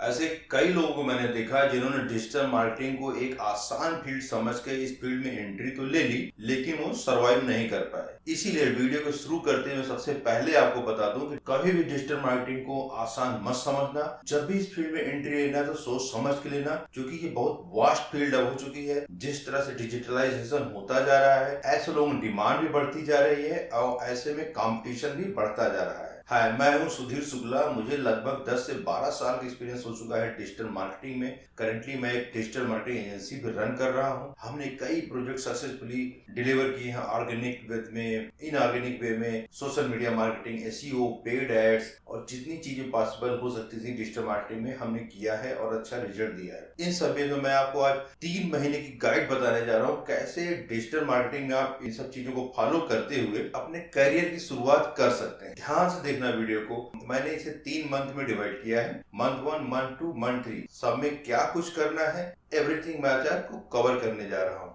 ऐसे कई लोगों को मैंने देखा है जिन्होंने डिजिटल मार्केटिंग को एक आसान फील्ड समझ के इस फील्ड में एंट्री तो ले ली, लेकिन वो सरवाइव नहीं कर पाए। इसीलिए वीडियो को शुरू करते हुए सबसे पहले आपको बता दूं कि कभी भी डिजिटल मार्केटिंग को आसान मत समझना। जब भी इस फील्ड में एंट्री लेना तो सोच समझ के लेना, क्योंकि ये बहुत वास्ट फील्ड अब हो चुकी है। जिस तरह से डिजिटलाइजेशन होता जा रहा है, ऐसे लोगों की डिमांड भी बढ़ती जा रही है और ऐसे में कंपटीशन भी बढ़ता जा रहा है। हाय, मैं हूं सुधीर शुक्ला। मुझे लगभग 10 से 12 साल का एक्सपीरियंस हो चुका है डिजिटल मार्केटिंग में। करंटली मैं एक डिजिटल मार्केटिंग एजेंसी भी रन कर रहा हूं। हमने कई प्रोजेक्ट सक्सेसफुली डिलीवर किए हैं, ऑर्गेनिक वे में, इनऑर्गेनिक वे में, social media marketing, SEO, paid ads और जितनी चीजें पॉसिबल हो सकती थी डिजिटल मार्केटिंग में हमने किया है और अच्छा रिजल्ट दिया है। इन सब में मैं आपको आज 3 महीने की गाइड बताने जा रहा हूँ, कैसे डिजिटल मार्केटिंग में आप इन सब चीजों को फॉलो करते हुए अपने करियर की शुरुआत कर सकते हैं। ध्यान से देखना वीडियो को। मैंने इसे 3 मंथ में डिवाइड किया है, मंथ 1, मंथ 2, मंथ 3। सब में क्या कुछ करना है, एवरीथिंग मैं आज आपको कवर करने जा रहा हूँ।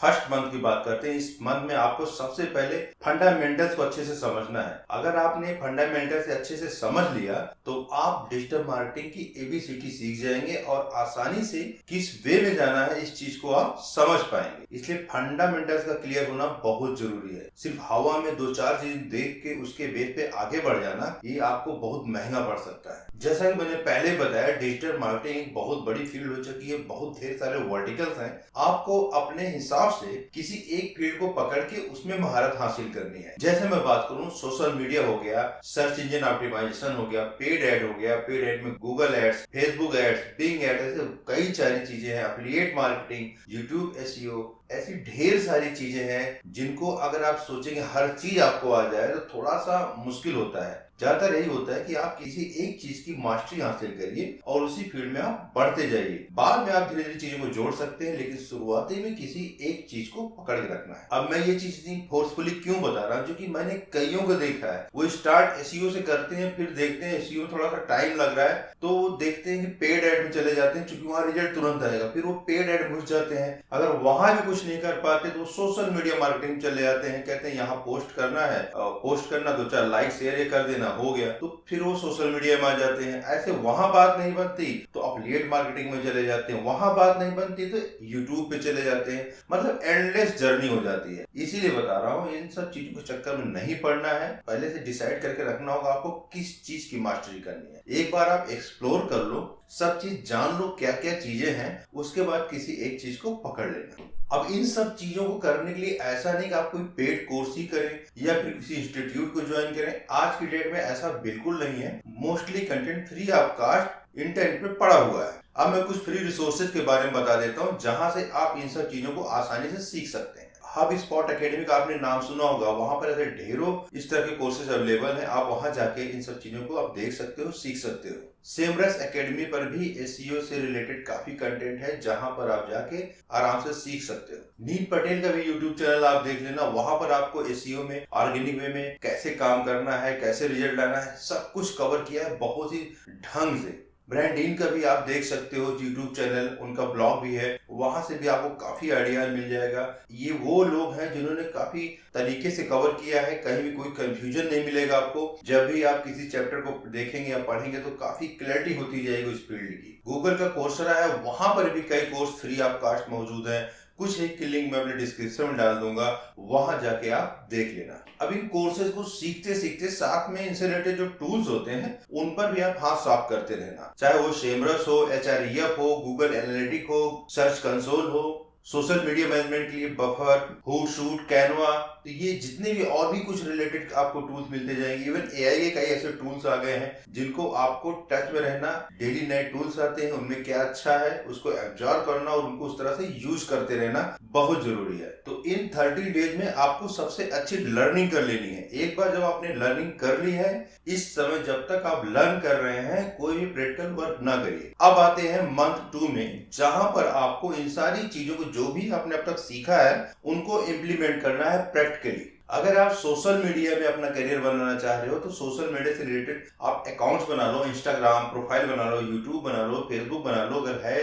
फर्स्ट मंथ की बात करते हैं। इस मंथ में आपको सबसे पहले फंडामेंटल्स को अच्छे से समझना है। अगर आपने फंडामेंटल्स अच्छे से समझ लिया तो आप डिजिटल मार्केटिंग की एबीसीडी सीख जाएंगे और आसानी से किस वे में जाना है इस चीज को आप समझ पाएंगे। इसलिए फंडामेंटल्स का क्लियर होना बहुत जरूरी है। सिर्फ हवा में 2-4 चीज देख के उसके बेस पे आगे बढ़ जाना, ये आपको बहुत महंगा पड़ सकता है। जैसा कि मैंने पहले बताया, डिजिटल मार्केटिंग एक बहुत बड़ी फील्ड हो चुकी है, बहुत ढेर सारे वर्टिकल्स हैं। आपको अपने हिसाब से किसी एक फील्ड को पकड़ के उसमें महारत हासिल करनी है। जैसे मैं बात करूं, सोशल मीडिया हो गया, सर्च इंजन ऑप्टिमाइजेशन हो गया, पेड ऐड हो गया, पेड ऐड में Google ads, Facebook ads, Bing ads, ऐसे कई सारी चीजें हैं, एफिलिएट मार्केटिंग, यूट्यूब एसईओ, ऐसी ढेर सारी चीजें हैं जिनको अगर आप सोचेंगे हर चीज आपको आ जाए तो थोड़ा सा मुश्किल होता है। ज्यादातर यही होता है कि आप किसी एक चीज की मास्टरी हासिल करिए और उसी फील्ड में आप बढ़ते जाइए। बाद में आप धीरे धीरे चीजों को जोड़ सकते हैं, लेकिन शुरुआती में किसी एक चीज को पकड़ के रखना है। अब मैं ये चीज फोर्सफुली क्यों बता रहा हूँ, क्योंकि मैंने कईयों को देखा है, वो स्टार्ट एसईओ से करते हैं, फिर देखते हैं एसईओ थोड़ा सा टाइम लग रहा है तो वो देखते हैं कि पेड एड में चले जाते हैं, क्योंकि वहां रिजल्ट तुरंत आएगा। फिर वो पेड एड घुस जाते हैं। अगर वहां भी कुछ नहीं कर पाते तो सोशल मीडिया मार्केटिंग चले जाते हैं, कहते हैं यहाँ पोस्ट करना है, पोस्ट करना, 2-4 लाइक शेयर ये कर देना, हो गया। तो फिर वो सोशल मीडिया में आ जाते हैं। ऐसे वहां बात नहीं बनती तो एफिलिएट मार्केटिंग में चले जाते हैं, वहां बात नहीं बनती तो यूट्यूब पे चले जाते हैं। मतलब एंडलेस जर्नी हो जाती है। इसीलिए बता रहा हूँ, इन सब चीजों के चक्कर में नहीं पड़ना है। पहले से डिसाइड करके रखना होगा आपको किस चीज की मास्टरी करनी है। एक बार आप एक्सप्लोर कर लो, सब चीज जान लो क्या क्या चीजें हैं, उसके बाद किसी एक चीज को पकड़ लेना। अब इन सब चीजों को करने के लिए ऐसा नहीं कि आप कोई पेड कोर्स ही करें या फिर किसी इंस्टीट्यूट को ज्वाइन करें। आज की डेट में ऐसा बिल्कुल नहीं है। Mostly content free of cost internet पे पड़ा हुआ है। अब मैं कुछ फ्री रिसोर्सेज के बारे में बता देता हूँ जहां से आप इन सब चीजों को आसानी से सीख सकते हैं। हब स्पॉट एकेडमी का आपने नाम सुना होगा, वहां पर ऐसे ढेरों इस तरह के कोर्सेज अवेलेबल हैं। आप वहां जाके इन सब चीजों को आप देख सकते हो, सीख सकते हो। सेमरस एकेडमी पर भी एसईओ से रिलेटेड काफी कंटेंट है, जहां पर आप जाके आराम से सीख सकते हो। नील पटेल का भी यूट्यूब चैनल आप देख लेना, वहां पर आपको एसईओ में, ऑर्गेनिक वे में कैसे काम करना है, कैसे रिजल्ट लाना है, सब कुछ कवर किया है बहुत ही ढंग से। ब्रांडीन का भी आप देख सकते हो यूट्यूब चैनल, उनका ब्लॉग भी है, वहां से भी आपको काफी आइडिया मिल जाएगा। ये वो लोग हैं जिन्होंने काफी तरीके से कवर किया है, कहीं भी कोई कंफ्यूजन नहीं मिलेगा आपको। जब भी आप किसी चैप्टर को देखेंगे या पढ़ेंगे तो काफी क्लैरिटी होती जाएगी उस फील्ड की। गूगल का कोर्सेरा है, वहां पर भी कई कोर्स फ्री ऑफ कास्ट मौजूद है। कुछ एक की लिंक मैं अपने डिस्क्रिप्शन में डाल दूंगा, वहां जाके आप देख लेना। अब इन कोर्सेज को सीखते सीखते साथ में इनसे रिलेटेड जो टूल्स होते हैं उन पर भी आप हाथ साफ करते रहना, चाहे वो सेमरस हो, एचआरईएफ हो, गूगल एनालिटिक हो, सर्च कंसोल हो, सोशल मीडिया मैनेजमेंट के लिए बफर, हुटसूट, कैनवा, तो ये जितने भी और भी कुछ रिलेटेड आपको टूल्स मिलते जाएंगे। इवन एआई के कई ऐसे टूल्स आ गए हैं जिनको आपको टच में रहना, डेली नए टूल्स आते हैं, उनमें क्या अच्छा है उसको एब्जॉर्ब करना और उनको उस तरह से यूज करते रहना बहुत जरूरी है। तो इन 30 डेज में आपको सबसे अच्छी लर्निंग कर लेनी है। एक बार जब आपने लर्निंग कर ली है, इस समय जब तक आप लर्न कर रहे हैं कोई भी प्रैक्टिकल वर्क ना करिए। अब आते हैं मंथ 2 में, जहां पर आपको इन सारी चीजों को जो भी आपने अब तक सीखा है उनको इम्प्लीमेंट करना है प्रैक्टिकली। अगर आप सोशल मीडिया में अपना करियर बनाना चाह रहे हो तो सोशल मीडिया से रिलेटेड आप अकाउंट्स बना लो, इंस्टाग्राम प्रोफाइल बना लो, यूट्यूब बना लो, फेसबुक बना लो, अगर है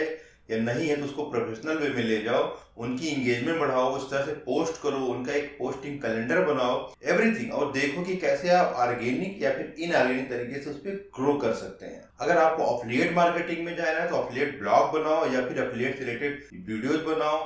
या नहीं है तो उसको प्रोफेशनल वे में ले जाओ, उनकी इंगेजमेंट बढ़ाओ, उस तरह से पोस्ट करो, उनका एक पोस्टिंग कैलेंडर बनाओ, एवरीथिंग, और देखो कि कैसे आप ऑर्गेनिक या फिर इनऑर्गेनिक तरीके से उस पर ग्रो कर सकते हैं। अगर आपको एफिलिएट मार्केटिंग में जाना है तो एफिलिएट ब्लॉग बनाओ या फिर एफिलिएट से रिलेटेड वीडियोज बनाओ,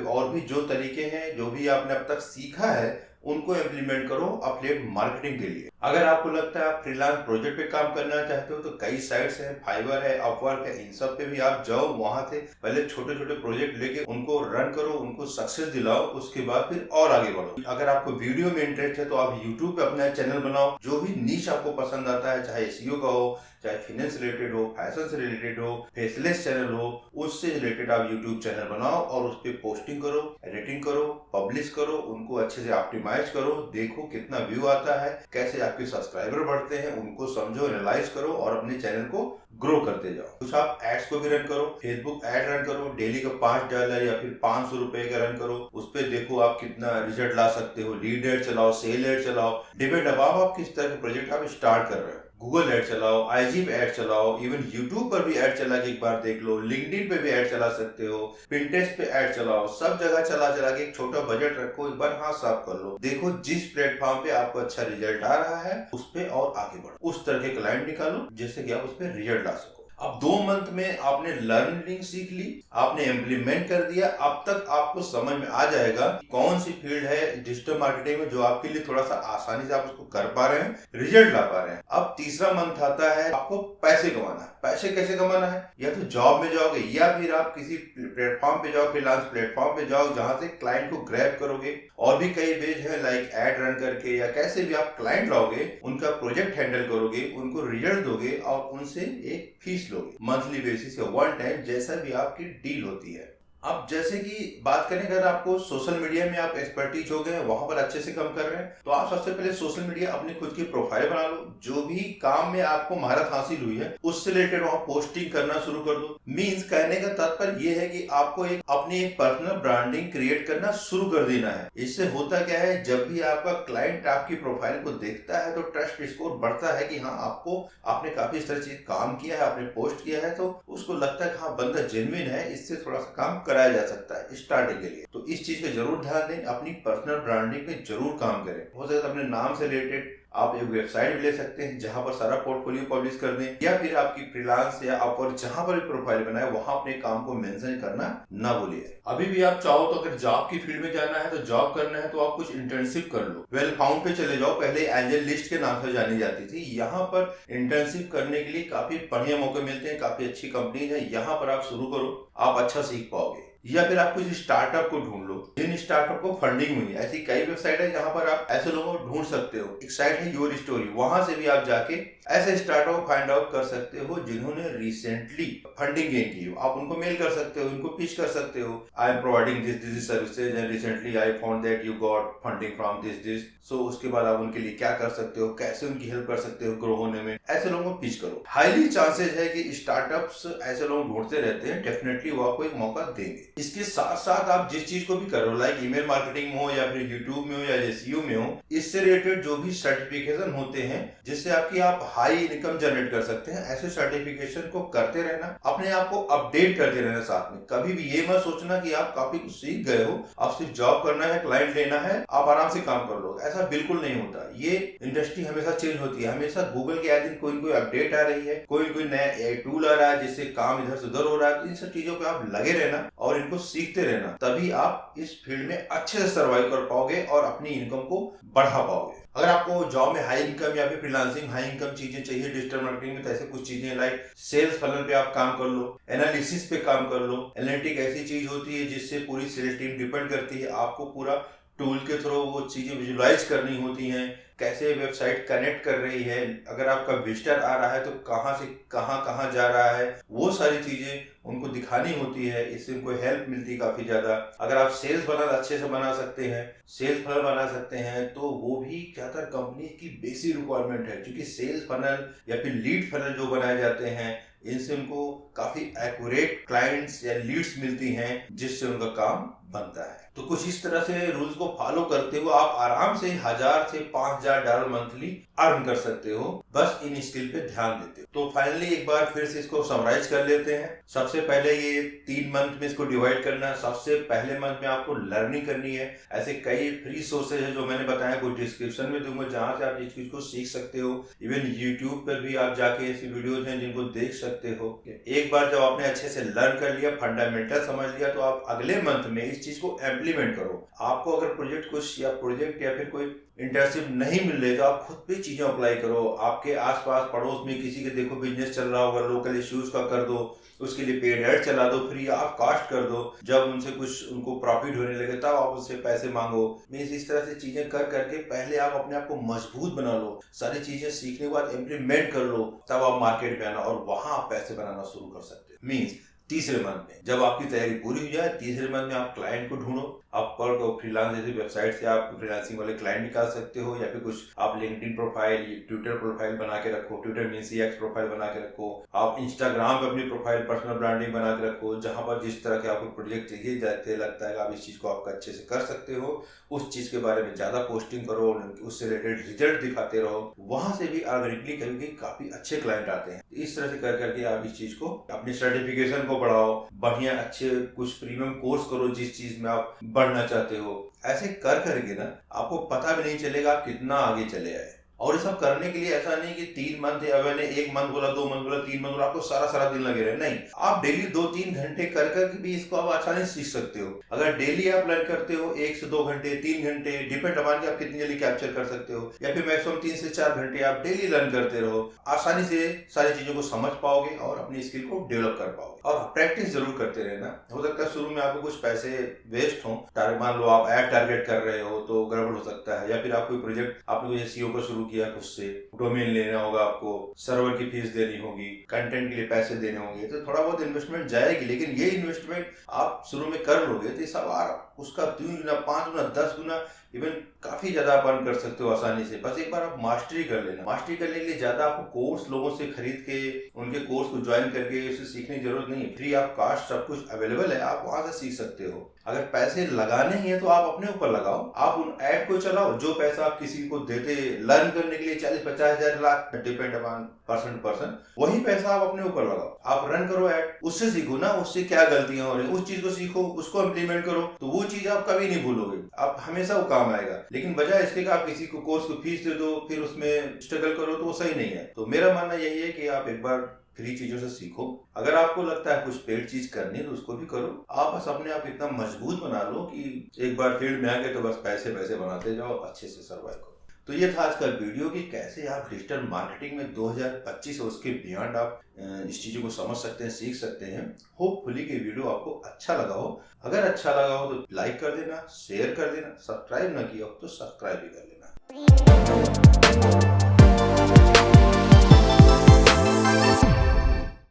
और भी जो तरीके हैं जो भी आपने अब तक सीखा है उनको इम्प्लीमेंट करो एफिलिएट मार्केटिंग के लिए। अगर आपको लगता है आप फ्रीलांस प्रोजेक्ट पे काम करना चाहते हो तो कई साइट्स हैं, फाइवर है, अपवर्क है, इन सब पे भी आप जाओ, वहां से पहले छोटे छोटे प्रोजेक्ट लेके उनको रन करो, उनको सक्सेस दिलाओ, उसके बाद फिर और आगे बढ़ो। अगर आपको वीडियो में इंटरेस्ट है तो आप यूट्यूब पे अपना चैनल बनाओ, जो भी नीश आपको पसंद आता है, चाहे एसईओ का हो, चाहे फाइनेंस रिलेटेड हो, फैशन से रिलेटेड हो, फेसलेस चैनल हो, उससे रिलेटेड आप यूट्यूब चैनल बनाओ और उस पर पोस्टिंग करो, एडिटिंग करो, पब्लिश करो, उनको अच्छे से ऑप्टिमाइज करो, देखो कितना व्यू आता है, कैसे आपके सब्सक्राइबर बढ़ते हैं, उनको समझो, एनालाइज करो और अपने चैनल को ग्रो करते जाओ। कुछ आप एड्स को भी रन करो, फेसबुक एड रन करो, डेली का $5 या फिर ₹500 का रन करो, उस पर देखो आप कितना रिजल्ट ला सकते हो। लीड एड चलाओ, सेल एड चलाओ, डिपेंड अब आप किस तरह के प्रोजेक्ट आप स्टार्ट कर रहे हो। गूगल एड चलाओ, आईजी पे एड चलाओ, इवन यूट्यूब पर भी एड चला के एक बार देख लो, लिंक्डइन पे भी एड चला सकते हो, पिंटरेस्ट पे एड चलाओ, सब जगह चला चला के एक छोटा बजट रखो, एक बार हाथ साफ कर लो, देखो जिस प्लेटफॉर्म पे आपको अच्छा रिजल्ट आ रहा है उस पे और आगे बढ़ो, उस तरह के क्लाइंट निकालो जिससे कि आप उस पर रिजल्ट ला सको। अब 2 मंथ में आपने लर्निंग सीख ली, आपने इम्प्लीमेंट कर दिया, अब तक आपको समझ में आ जाएगा कौन सी फील्ड है डिजिटल मार्केटिंग में जो आपके लिए थोड़ा सा आसानी से आप उसको कर पा रहे हैं, रिजल्ट ला पा रहे हैं। अब तीसरा मंथ आता है आपको पैसे कमाना है। पैसे कैसे कमाना है? या तो जॉब में जाओगे या फिर आप किसी प्लेटफॉर्म पे जाओ, फ्रीलांस प्लेटफॉर्म पे जाओ जहां से क्लाइंट को ग्रैब करोगे, और भी कई वेज है लाइक एड रन करके या कैसे भी आप क्लाइंट लाओगे, उनका प्रोजेक्ट हैंडल करोगे, उनको रिजल्ट दोगे और उनसे एक फीस लोगे मंथली बेसिस या वन टाइम, जैसा भी आपकी डील होती है। अब जैसे कि बात करें, अगर आपको सोशल मीडिया में आप एक्सपर्टीज हो गए, वहां पर अच्छे से काम कर रहे हैं, तो आप सबसे पहले सोशल मीडिया अपनी खुद की प्रोफाइल बना लो, जो भी काम में आपको महारत हासिल हुई है उससे रिलेटेड वहां पोस्टिंग करना शुरू कर दो। मींस कहने का तात्पर्य ये है कि आपको अपनी एक पर्सनल ब्रांडिंग क्रिएट करना शुरू कर देना है। इससे होता क्या है, जब भी आपका क्लाइंट आपकी प्रोफाइल को देखता है तो ट्रस्ट स्कोर बढ़ता है कि हाँ आपने काफी इस तरह चीज काम किया है, आपने पोस्ट किया है, तो उसको लगता है कि हाँ बंदा जेन्युइन है, इससे थोड़ा सा काम कराया जा सकता है स्टार्टिंग के लिए। तो इस चीज पे जरूर ध्यान दें, अपनी पर्सनल ब्रांडिंग पे जरूर काम करें। हो सकता है अपने नाम से रिलेटेड आप एक वेबसाइट भी ले सकते हैं जहां पर सारा पोर्टफोलियो पब्लिश कर दें, या फिर आपकी फ्रीलांस या अपवर्क जहां पर भी प्रोफाइल बनाए वहां अपने काम को मेंशन करना ना भूलिए। अभी भी आप चाहो तो अगर जॉब की फील्ड में जाना है, तो जॉब करना है तो आप कुछ इंटर्नशिप कर लो। वेल फाउंड पे चले जाओ, पहले एंजल लिस्ट के नाम से जानी जाती थी। यहाँ पर इंटर्नशिप करने के लिए काफी बढ़िया मौके मिलते हैं, काफी अच्छी कंपनीज है, यहाँ पर आप शुरू करो, आप अच्छा सीख पाओगे। या फिर आप कुछ स्टार्टअप को ढूंढ लो जिन स्टार्टअप को फंडिंग हुई है। ऐसी कई वेबसाइट है जहां पर आप ऐसे लोगों को ढूंढ सकते हो। एक साइट है योर स्टोरी, वहां से भी आप जाके ऐसे स्टार्टअप फाइंड आउट कर सकते हो जिन्होंने रिसेंटली फंडिंग गेन की हो। आप उनको मेल कर सकते हो, उनको पिच कर सकते हो, I am providing this services and recently I found that you got funding from this. So उसके बाद आप उनके लिए क्या कर सकते हो, कैसे उनकी हेल्प कर सकते हो ग्रो होने में, ऐसे लोगों को पिच करो। हाईली चांसेस है कि स्टार्टअप्स ऐसे लोग ढूंढते रहते हैं, डेफिनेटली वो आपको एक मौका देंगे। इसके साथ साथ आप जिस चीज को भी करो, लाइक ईमेल मार्केटिंग में हो या फिर यूट्यूब में हो या एसईओ में हो, इससे रिलेटेड जो भी सर्टिफिकेशन होते हैं जिससे आप हाई इनकम जनरेट कर सकते हैं, ऐसे सर्टिफिकेशन को करते रहना, अपने आप को अपडेट करते रहना। साथ में कभी भी ये मत सोचना कि आप काफी कुछ सीख गए हो, आप सिर्फ जॉब करना है, क्लाइंट लेना है, आप आराम से काम कर लो, ऐसा बिल्कुल नहीं होता। ये इंडस्ट्री हमेशा चेंज होती है, हमेशा गूगल के आए दिन कोई अपडेट आ रही है, कोई नया एआई टूल आ रहा है जिससे काम इधर से उधर हो रहा है। इन सब चीजों पे आप लगे रहना और इनको सीखते रहना, तभी आप इस फील्ड में अच्छे से सर्वाइव कर पाओगे और अपनी इनकम को बढ़ा पाओगे। अगर आपको जॉब में हाई इनकम या फिर फ्रीलांसिंग हाई इनकम चीजें चाहिए डिजिटल मार्केटिंग में, तो ऐसे कुछ चीजें लाइक सेल्स फनल पे आप काम कर लो, एनालिसिस पे काम कर लो। एनालिटिक ऐसी चीज होती है जिससे पूरी सेल्स टीम डिपेंड करती है, आपको पूरा टूल के थ्रू वो चीजें विजुलाइज करनी होती हैं, कैसे वेबसाइट कनेक्ट कर रही है, अगर आपका विजिटर आ रहा है तो कहाँ से कहाँ जा रहा है, वो सारी चीजें उनको दिखानी होती है। इससे उनको हेल्प मिलती है काफी ज्यादा। अगर आप सेल्स फनल अच्छे से बना सकते हैं, सेल्स फनल बना सकते हैं, तो वो भी ज्यादातर कंपनी की बेसिक रिक्वायरमेंट है, क्योंकि सेल्स फनल या फिर लीड फनल जो बनाए जाते हैं इनसे उनको काफी एक्यूरेट क्लाइंट्स या लीड्स मिलती हैं जिससे उनका काम बनता है। तो कुछ इस तरह से रूल्स को फॉलो करते हुए आप आराम से 1000 से $5000 मंथली अर्न कर सकते हो, बस इन स्किल पे ध्यान देते हो। तो फाइनली एक बार फिर से इसको समराइज कर लेते हैं। सबसे पहले ये 3 मंथ में इसको डिवाइड करना है। सबसे पहले मंथ में आपको लर्निंग करनी है। ऐसे कई फ्री सोर्सेज है जो मैंने बताया, कुछ डिस्क्रिप्शन में दूंगा जहां से आप इस चीज को सीख सकते हो। इवन यूट्यूब पर भी आप जाके ऐसी वीडियोज हैं जिनको देख सकते हो। एक बार जब आपने अच्छे से लर्न कर लिया, फंडामेंटल समझ लिया, तो आप अगले मंथ में इस चीज को इम्प्लीमेंट करो। आपको अगर प्रोजेक्ट या फिर कोई इंटर्नशिप नहीं मिल रही तो आप खुद भी चीजें अप्लाई करो। आपके आसपास पड़ोस में किसी के देखो बिजनेस चल रहा होगा, लोकल इश्यूज का कर दो, उसके लिए पेड एड चला दो, फ्री ऑफ कॉस्ट कर दो। जब उनसे कुछ उनको प्रॉफिट होने लगे तब आप उससे पैसे मांगो। मीन्स इस तरह से चीजें कर करके पहले आप अपने आप को मजबूत बना लो। सारी चीजें सीखने के बाद इम्प्लीमेंट कर लो, तब आप मार्केट में आना और वहां आप पैसे बनाना शुरू कर सकते हो। मीन्स तीसरे मंथ में जब आपकी तैयारी पूरी हो जाए, तीसरे मंथ में आप क्लाइंट को ढूंढो। अपवर्क और फ्रीलांस जैसी वेबसाइट से आप फ्रीलांसिंग वाले क्लाइंट निकाल सकते हो, या फिर कुछ आप लिंक्डइन प्रोफाइल, ट्विटर प्रोफाइल बना के रखो, ट्विटर मीन्स एक्स प्रोफाइल बना के रखो। आप इंस्टाग्राम पे अपनी प्रोफाइल पर्सनल ब्रांडिंग बना के रखो, जहां पर जिस तरह के आपको प्रोजेक्ट चाहिए जाते लगता है कि आप इस चीज को आपका अच्छे से कर सकते हो, उस चीज के बारे में ज्यादा पोस्टिंग करो, उससे रिलेटेड रिजल्ट दिखाते रहो। वहां से भी ऑर्गेनिकली कभी काफी अच्छे क्लाइंट आते हैं। इस तरह से कर करके आप इस चीज को, अपनी सर्टिफिकेशन को बढ़ाओ, बढ़िया अच्छे कुछ प्रीमियम कोर्स करो जिस चीज में आप बढ़ना चाहते हो। ऐसे कर करके ना आपको पता भी नहीं चलेगा आप कितना आगे चले आए। और ये सब करने के लिए ऐसा नहीं कि 3 मंथ या मैंने 1 मंथ बोला, 2 मंथ बोला, 3 मंथ बोला, आपको सारा दिन लगे रहे। नहीं, आप डेली 2-3 घंटे कर करके भी इसको आप आसानी से सीख सकते हो। अगर डेली आप लर्न करते हो 1 से 2 घंटे, 3 घंटे, डिपेंड अपॉन कि आप कितनी जल्दी कैप्चर कर सकते हो, या फिर मैक्सिमम 3 से 4 घंटे आप डेली लर्न करते रहो, आसानी से सारी चीजों को समझ पाओगे और अपनी स्किल को डेवलप कर पाओगे। और प्रैक्टिस जरूर करते रहना। हो सकता है शुरू में आपको कुछ पैसे वेस्ट हो, मान लो आप ऐड टारगेट कर रहे हो तो गड़बड़ हो सकता है, या फिर आप कोई प्रोजेक्ट आपने SEO का शुरू किया, खुद से डोमेन लेना होगा, आपको सर्वर की फीस देनी होगी, कंटेंट के लिए पैसे देने होंगे, तो थोड़ा बहुत इन्वेस्टमेंट जाएगी। लेकिन ये इन्वेस्टमेंट आप शुरू में कर लोगे तो सब उसका 3 गुना, 5 गुना, 10 गुना, इवन काफी ज्यादा आप अर्न कर सकते हो आसानी से। बस एक बार आप मास्टरी कर लेना। मास्टरी करने के लिए ज्यादा आपको कोर्स लोगों से खरीद के उनके कोर्स को ज्वाइन करके उसे सीखने की जरूरत नहीं है। फ्री ऑफ कॉस्ट सब कुछ अवेलेबल है, आप वहां से सीख सकते हो। अगर पैसे लगाने ही है तो आप अपने ऊपर लगाओ, आप उन ऐड को चलाओ। जो पैसा आप किसी को देते लर्न करने के लिए 40-50 हजार लाख, डिपेंड अपॉन पर्सन, वही पैसा आप अपने ऊपर लगाओ। आप रन करो ऐड, उससे सीखो ना, उससे क्या गलतियां हो रही है उस चीज को सीखो, उसको इम्प्लीमेंट करो, तो वो चीज आप कभी नहीं भूलोगे, आप हमेशा वो काम आएगा। लेकिन बजाय इसके कि आप किसी को कोर्स को फीस दे दो फिर उसमें स्ट्रगल करो, तो वो सही नहीं है। तो मेरा मानना यही है कि आप एक बार फ्री चीजों से सीखो। अगर आपको लगता है कुछ पेड चीज करनी है तो उसको भी करो। आप बस अपने आप इतना मजबूत बना लो कि एक बार फील्ड में आ गए तो बस पैसे बनाते जाओ, अच्छे से सर्वाइव करो। तो ये था आज का वीडियो कि कैसे आप डिजिटल मार्केटिंग में 2025 और उसके बियॉन्ड आप इस चीजों को समझ सकते हैं, सीख सकते हैं। होपफुली कि वीडियो आपको अच्छा लगा हो। अगर अच्छा लगा हो तो लाइक कर देना, शेयर कर देना, सब्सक्राइब ना किया हो तो सब्सक्राइब भी कर लेना।